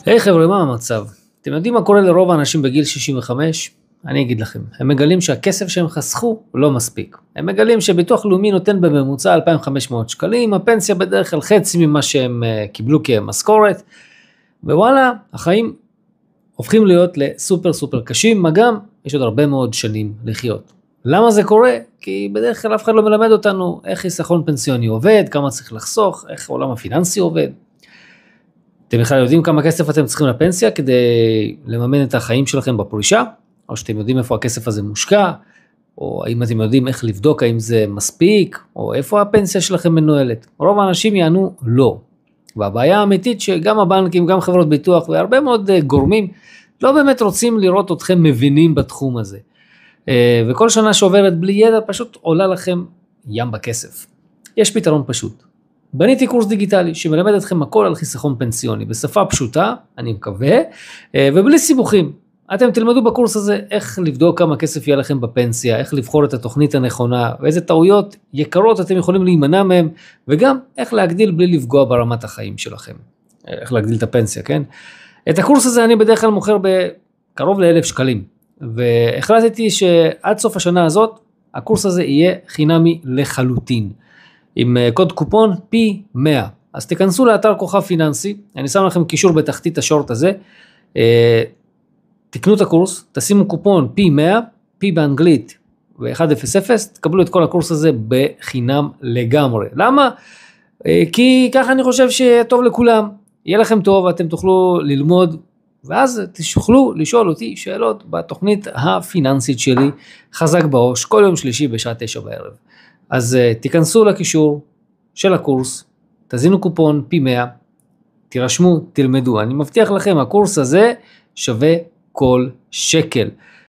היי חבר'ה, מה המצב? אתם יודעים מה קורה לרוב האנשים בגיל 65? אני אגיד לכם, הם מגלים שהכסף שהם חסכו לא מספיק. הם מגלים שביטוח לאומי נותן בממוצע 2,500 שקלים, הפנסיה בדרך כלל חצי ממה שהם קיבלו כמשכורת, ווואלה, החיים הופכים להיות לסופר סופר קשים, מה גם יש עוד הרבה מאוד שנים לחיות. למה זה קורה? כי בדרך כלל אף אחד לא מלמד אותנו איך חיסכון פנסיוני עובד, כמה צריך לחסוך, איך העולם הפיננסי עובד. אתם בכלל יודעים כמה כסף אתם צריכים לפנסיה כדי לממן את החיים שלכם בפרישה? או שאתם יודעים איפה הכסף הזה מושקע? או האם אתם יודעים איך לבדוק האם זה מספיק? או איפה הפנסיה שלכם מנוהלת? רוב האנשים יענו לא. והבעיה האמיתית שגם הבנקים, גם חברות ביטוח והרבה מאוד גורמים לא באמת רוצים לראות אתכם מבינים בתחום הזה. וכל שנה שעוברת בלי ידע פשוט עולה לכם ים בכסף. יש פתרון פשוט. בניתי קורס דיגיטלי שמלמד אתכם הכל על חיסכון פנסיוני, בשפה פשוטה, אני מקווה, ובלי סיבוכים. אתם תלמדו בקורס הזה איך לבדוק כמה כסף יהיה לכם בפנסיה, איך לבחור את התוכנית הנכונה, ואיזה טעויות יקרות אתם יכולים להימנע מהם, וגם איך להגדיל בלי לפגוע ברמת החיים שלכם. איך להגדיל את הפנסיה, כן? את הקורס הזה אני בדרך כלל מוכר בקרוב ל1,000 שקלים, והחלטתי שעד סוף השנה הזאת, הקורס הזה יהיה חינמי לחלוטין. עם קוד קופון P100. אז תיכנסו לאתר כוכב פיננסי, אני שם לכם קישור בתחתית השורט הזה, תקנו את הקורס, תשימו קופון P100, P באנגלית ו100, תקבלו את כל הקורס הזה בחינם לגמרי. למה? כי ככה אני חושב שטוב לכולם, יהיה לכם טוב, אתם תוכלו ללמוד, ואז תוכלו לשאול אותי שאלות בתוכנית הפיננסית שלי, חזק בראש, כל יום שלישי בשעה 9 בערב. אז תיכנסו לקישור של הקורס, תזינו קופון P100, תירשמו, תלמדו. אני מבטיח לכם, הקורס הזה שווה כל שקל.